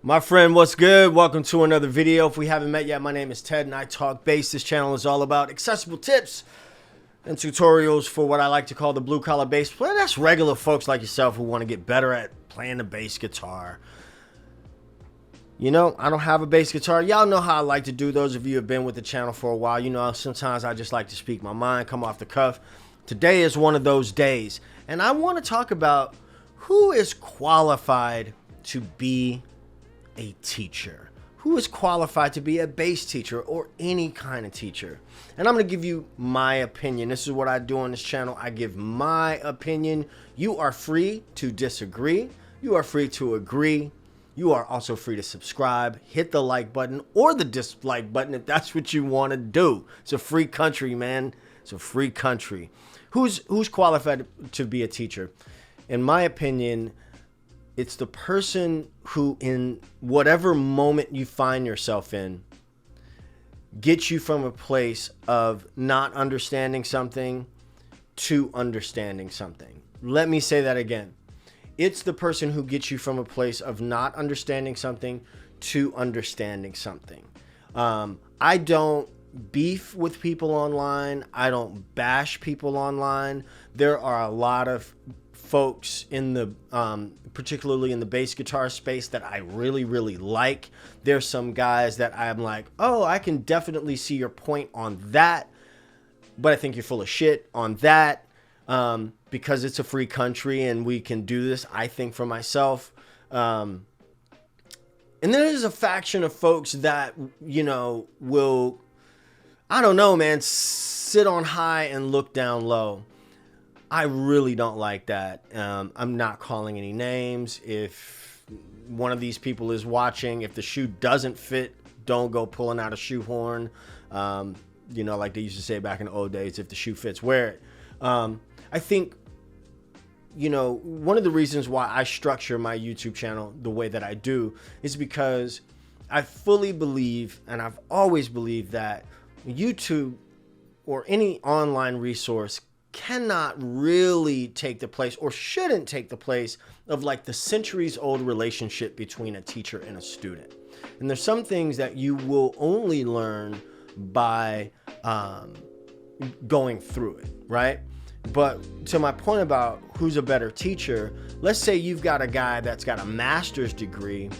My friend, what's good? Welcome to another video. If we haven't met yet, my name is Ted and I talk bass. This channel is all about accessible tips and tutorials for what I like to call the blue collar bass player. That's regular folks like yourself who want to get better at playing the bass guitar. You know, I don't have a bass guitar. Y'all know how I like to do. Those of you who have been with the channel for a while, you know, sometimes I just like to speak my mind, come off the cuff. Today is one of those days. And I want to talk about who is qualified to be a teacher. Who is qualified to be a bass teacher or any kind of teacher? And I'm going to give you my opinion. This is what I do on this channel. I give my opinion. You are free to disagree. You are free to agree. You are also free to subscribe, hit the like button or the dislike button if that's what you want to do. It's a free country, man. It's a free country. Who's qualified to be a teacher? In my opinion, it's the person who, in whatever moment you find yourself in, gets you from a place of not understanding something to understanding something. Let me say that again. It's the person who gets you from a place of not understanding something to understanding something. I don't beef with people online. I don't bash people online. There are a lot of folks in the particularly in the bass guitar space that I really like. There's some guys that I'm like, oh, I can definitely see your point on that, but I think you're full of shit on that, because it's a free country and we can do this. I think for myself, and then there's a faction of folks that, you know, will, I don't know, man, sit on high and look down low. I really don't like that. I'm not calling any names. If one of these people is watching, if the shoe doesn't fit, don't go pulling out a shoehorn. You know, like they used to say back in the old days, if the shoe fits, wear it. I think, you know, one of the reasons why I structure my YouTube channel the way that I do is because I fully believe, and I've always believed, that YouTube or any online resource cannot really take the place, or shouldn't take the place, of like the centuries old relationship between a teacher and a student. And there's some things that you will only learn by going through it, right? But to my point about who's a better teacher, let's say you've got a guy that's got a master's degree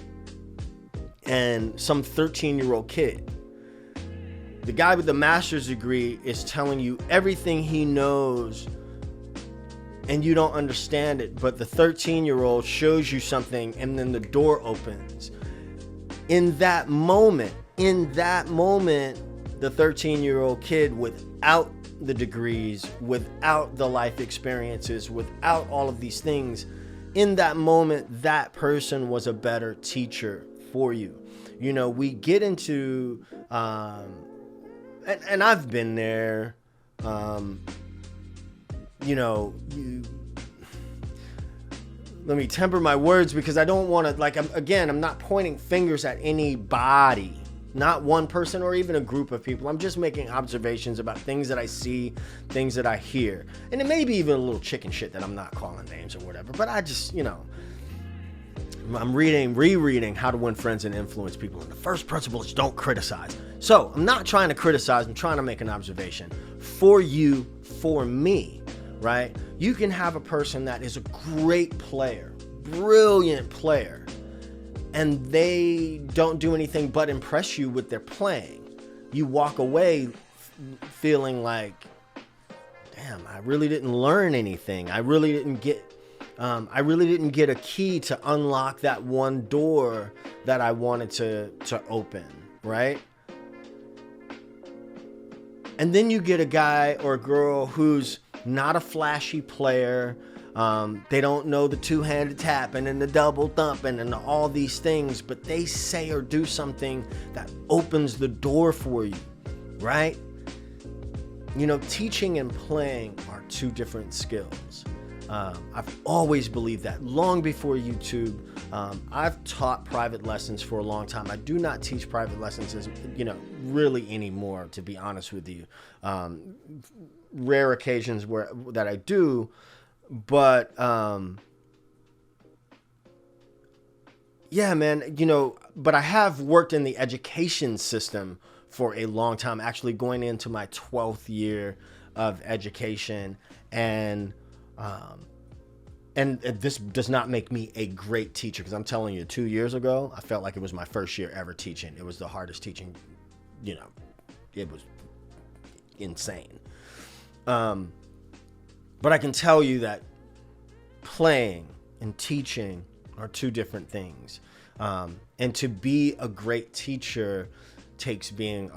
and some 13-year-old kid. The guy with the master's degree is telling you everything he knows and you don't understand it, but the 13-year-old shows you something and then the door opens. In that moment, the 13-year-old kid, without the degrees, without the life experiences, without all of these things, in that moment, that person was a better teacher for you. You know, we get into and I've been there, you know, let me temper my words because I don't want to, like, I'm not pointing fingers at anybody, not one person or even a group of people. I'm just making observations about things that I see, things that I hear. And it may be even a little chicken shit that I'm not calling names or whatever, but I just, you know, I'm rereading How to Win Friends and Influence People. And the first principle is don't criticize. So I'm not trying to criticize. I'm trying to make an observation for you, for me, right? You can have a person that is a great player, brilliant player, and they don't do anything but impress you with their playing. You walk away feeling like, damn, I really didn't learn anything. I really didn't get a key to unlock that one door that I wanted to open, right? And then you get a guy or a girl who's not a flashy player. They don't know the two-handed tapping and the double thumping and all these things, but they say or do something that opens the door for you, right? You know, teaching and playing are two different skills. I've always believed that long before YouTube. I've taught private lessons for a long time. I do not teach private lessons, as you know, really anymore, to be honest with you. Rare occasions that I do, but Yeah, man, but I have worked in the education system for a long time, actually going into my 12th year of education. And, um, and this does not make me a great teacher, because I'm telling you, 2 years ago, I felt like it was my first year ever teaching. It was the hardest teaching, it was insane. But I can tell you that playing and teaching are two different things. And to be a great teacher takes being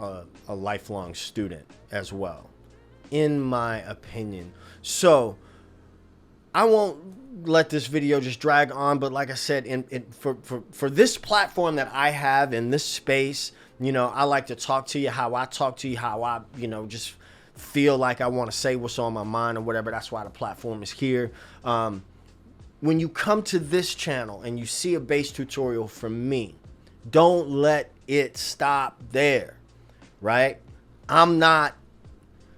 a lifelong student as well, in my opinion. So I won't let this video just drag on, but like I said, for this platform that I have in this space, I like to talk to you how I talk to you, how I, just feel like I want to say what's on my mind or whatever. That's why the platform is here. When you come to this channel and you see a bass tutorial from me, don't let it stop there, right? I'm not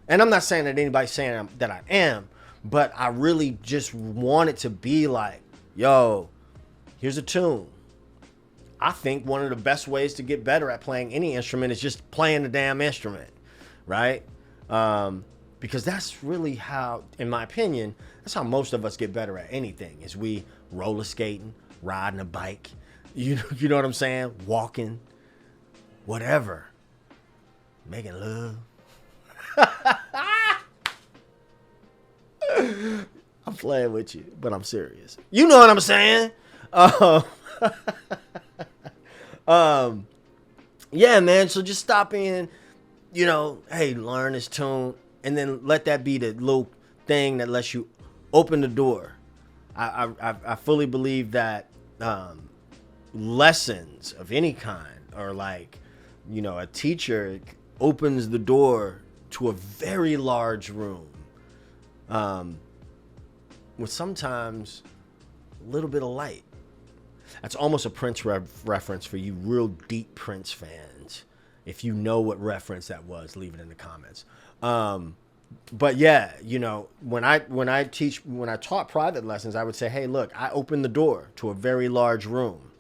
saying that anybody's saying that I am, but I really just want it to be like, yo, here's a tune. I think one of the best ways to get better at playing any instrument is just playing the damn instrument, right? Because that's really how, in my opinion, that's how most of us get better at anything, is we roller skating, riding a bike, you know what I'm saying? Walking, whatever, making love. I'm playing with you, but I'm serious. You know what I'm saying? Yeah, man. So just stop in, hey, learn this tune, and then let that be the little thing that lets you open the door. I fully believe that lessons of any kind, or like, a teacher opens the door to a very large room, with sometimes a little bit of light. That's almost a Prince reference for you real deep Prince fans. If you know what reference that was, leave it in the comments. But yeah, when I taught private lessons, I would say, hey, look, I opened the door to a very large room.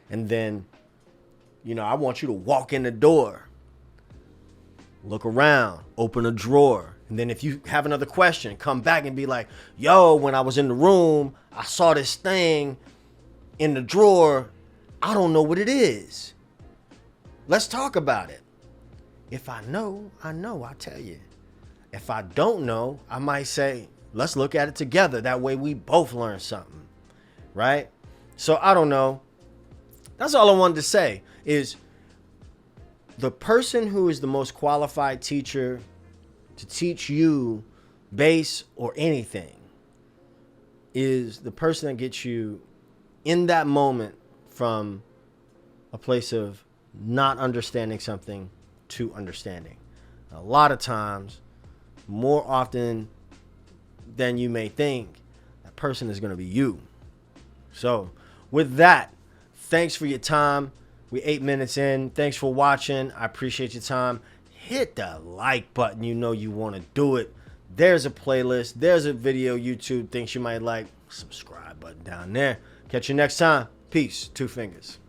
And then, I want you to walk in the door, look around, open a drawer. And then if you have another question, come back and be like, yo, when I was in the room, I saw this thing in the drawer. I don't know what it is. Let's talk about it. If I know, I'll tell you. If I don't know, I might say, let's look at it together. That way we both learn something, right? So I don't know. That's all I wanted to say, is the person who is the most qualified teacher to teach you bass or anything is the person that gets you in that moment from a place of not understanding something to understanding. A lot of times, more often than you may think, that person is going to be you. So with that, thanks for your time. We're 8 minutes in. Thanks for watching. I appreciate your time. Hit the like button. You know you want to do it. There's a playlist. There's a video YouTube thinks you might like. Subscribe button down there. Catch you next time. Peace. 2 fingers.